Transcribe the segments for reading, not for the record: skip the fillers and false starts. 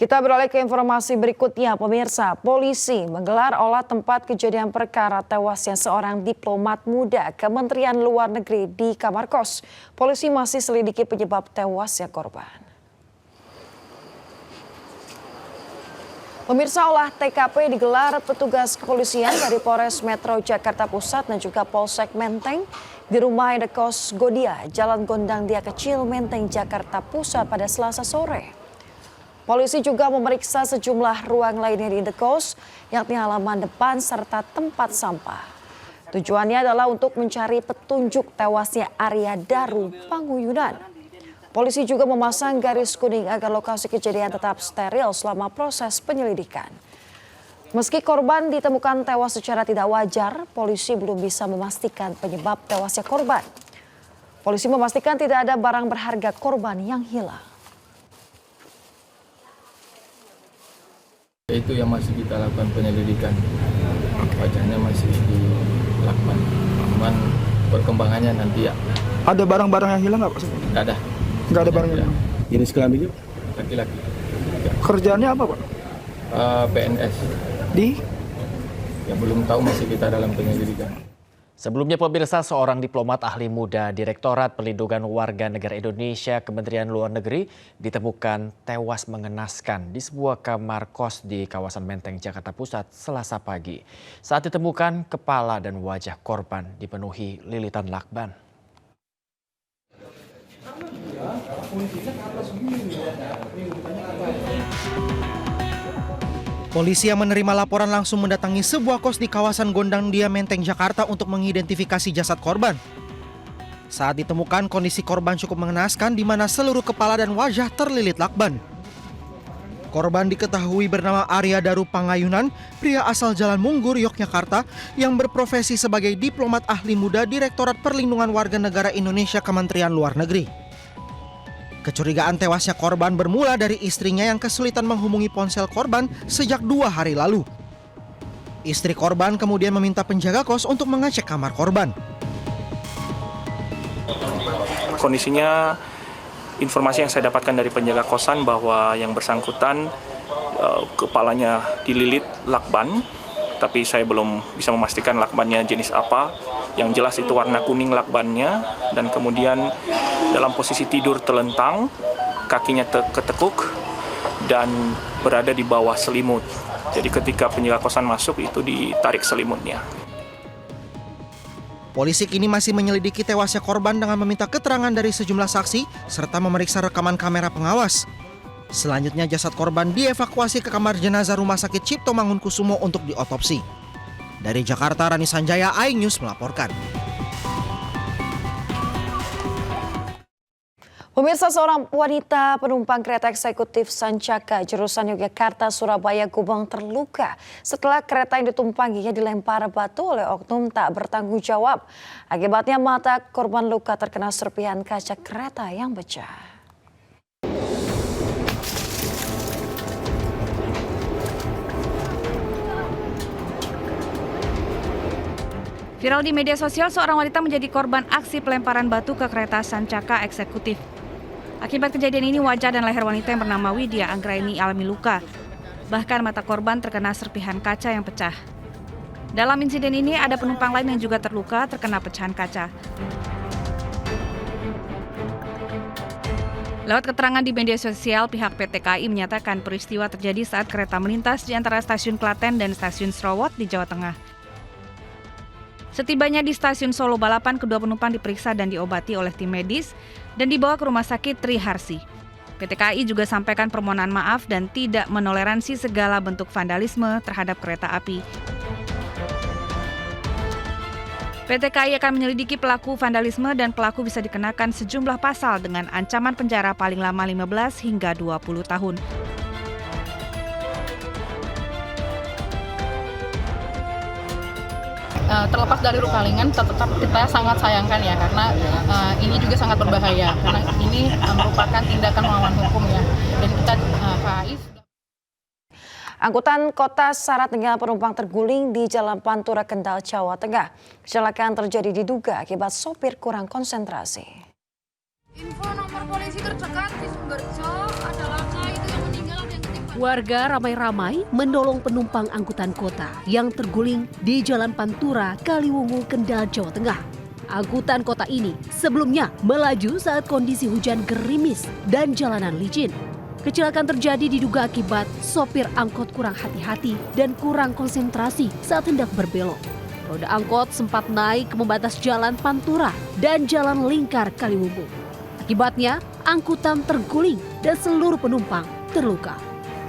Kita beralih ke informasi berikutnya, pemirsa. Polisi menggelar olah tempat kejadian perkara tewasnya seorang diplomat muda Kementerian Luar Negeri di kamar kos. Polisi masih selidiki penyebab tewasnya korban. Pemirsa, olah TKP digelar petugas kepolisian dari Polres Metro Jakarta Pusat dan juga Polsek Menteng di rumah indekos Godia, Jalan Gondang Dia Kecil, Menteng, Jakarta Pusat pada Selasa sore. Polisi juga memeriksa sejumlah ruang lainnya di indekos, yakni halaman depan serta tempat sampah. Tujuannya adalah untuk mencari petunjuk tewasnya Arya Daru Panguyunan. Polisi juga memasang garis kuning agar lokasi kejadian tetap steril selama proses penyelidikan. Meski korban ditemukan tewas secara tidak wajar, polisi belum bisa memastikan penyebab tewasnya korban. Polisi memastikan tidak ada barang berharga korban yang hilang. Itu yang masih kita lakukan penyelidikan, wajahnya masih dilakukan, cuman perkembangannya nanti ya. Ada barang-barang yang hilang nggak Pak? Nggak ada. Nggak ada barang yang hilang. Jenis kelaminnya? Laki-laki. Kerjaannya apa Pak? PNS. Di? Yang belum tahu, masih kita dalam penyelidikan. Sebelumnya pemirsa, seorang diplomat ahli muda Direktorat Perlindungan Warga Negara Indonesia Kementerian Luar Negeri ditemukan tewas mengenaskan di sebuah kamar kos di kawasan Menteng, Jakarta Pusat Selasa pagi. Saat ditemukan, kepala dan wajah korban dipenuhi lilitan lakban. Polisi yang menerima laporan langsung mendatangi sebuah kos di kawasan Gondang Dia, Menteng, Jakarta untuk mengidentifikasi jasad korban. Saat ditemukan, kondisi korban cukup mengenaskan di mana seluruh kepala dan wajah terlilit lakban. Korban diketahui bernama Arya Daru Panguyunan, pria asal Jalan Munggur, Yogyakarta, yang berprofesi sebagai diplomat ahli muda Direktorat Perlindungan Warga Negara Indonesia Kementerian Luar Negeri. Kecurigaan tewasnya korban bermula dari istrinya yang kesulitan menghubungi ponsel korban sejak 2 hari lalu. Istri korban kemudian meminta penjaga kos untuk mengecek kamar korban. Kondisinya, informasi yang saya dapatkan dari penjaga kosan bahwa yang bersangkutan kepalanya dililit lakban, tapi saya belum bisa memastikan lakbannya jenis apa. Yang jelas itu warna kuning lakbannya, dan kemudian dalam posisi tidur telentang, kakinya ketekuk dan berada di bawah selimut. Jadi ketika penjaga kosan masuk itu ditarik selimutnya. Polisi kini masih menyelidiki tewasnya korban dengan meminta keterangan dari sejumlah saksi serta memeriksa rekaman kamera pengawas. Selanjutnya jasad korban dievakuasi ke kamar jenazah Rumah Sakit Cipto Mangunkusumo untuk diotopsi. Dari Jakarta, Rani Sanjaya, iNews melaporkan. Pemirsa, seorang wanita penumpang kereta eksekutif Sancaka jurusan Yogyakarta Surabaya Gubeng terluka setelah kereta yang ditumpanginya dilempar batu oleh oknum tak bertanggung jawab. Akibatnya mata korban luka terkena serpihan kaca kereta yang pecah. Viral di media sosial, seorang wanita menjadi korban aksi pelemparan batu ke kereta Sancaka eksekutif. Akibat kejadian ini, wajah dan leher wanita yang bernama Widya Anggraini alami luka. Bahkan mata korban terkena serpihan kaca yang pecah. Dalam insiden ini ada penumpang lain yang juga terluka terkena pecahan kaca. Lewat keterangan di media sosial, pihak PT KAI menyatakan peristiwa terjadi saat kereta melintas di antara stasiun Klaten dan stasiun Srowot di Jawa Tengah. Setibanya di stasiun Solo Balapan, kedua penumpang diperiksa dan diobati oleh tim medis dan dibawa ke Rumah Sakit Triharsi. PT KAI juga sampaikan permohonan maaf dan tidak menoleransi segala bentuk vandalisme terhadap kereta api. PT KAI akan menyelidiki pelaku vandalisme dan pelaku bisa dikenakan sejumlah pasal dengan ancaman penjara paling lama 15 hingga 20 tahun. Terlepas dari luka ringan, tetap kita sangat sayangkan ya, karena ini juga sangat berbahaya, karena ini merupakan tindakan melawan hukum ya, dan kita KAI sudah. Angkutan kota syarat dengan penumpang terguling di Jalan Pantura Kendal, Jawa Tengah. Kecelakaan terjadi diduga akibat sopir kurang konsentrasi. Info nomor polisi terdekat di Sumberjo, ada laka itu yang meninggal, ada yang ketimpa. Warga ramai-ramai menolong penumpang angkutan kota yang terguling di Jalan Pantura, Kaliwungu, Kendal, Jawa Tengah. Angkutan kota ini sebelumnya melaju saat kondisi hujan gerimis dan jalanan licin. Kecelakaan terjadi diduga akibat sopir angkot kurang hati-hati dan kurang konsentrasi saat hendak berbelok. Roda angkot sempat naik ke pembatas Jalan Pantura dan Jalan Lingkar Kaliwungu. Akibatnya, angkutan terguling dan seluruh penumpang terluka.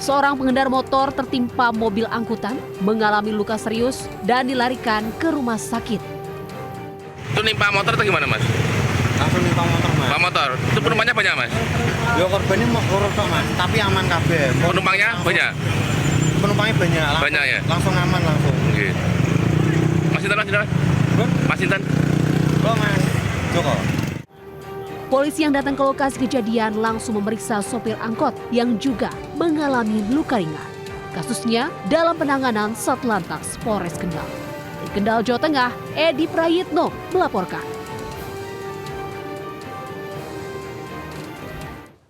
Seorang pengendara motor tertimpa mobil angkutan, mengalami luka serius dan dilarikan ke rumah sakit. Itu nimpa motor atau gimana, Mas? Langsung nimpa motor, Mas. Nimpa motor. Itu penumpangnya banyak, Mas? Ya korbannya mau korban, Mas, tapi aman kabeh. Penumpangnya banyak? Penumpangnya banyak. Banyak ya? Langsung aman langsung. Oke. Mas Intan, Mas Intan. Oh, Mas Joko. Polisi yang datang ke lokasi kejadian langsung memeriksa sopir angkot yang juga mengalami luka ringan. Kasusnya dalam penanganan Satlantas Polres Kendal. Dari Kendal, Jawa Tengah, Edi Prayitno melaporkan.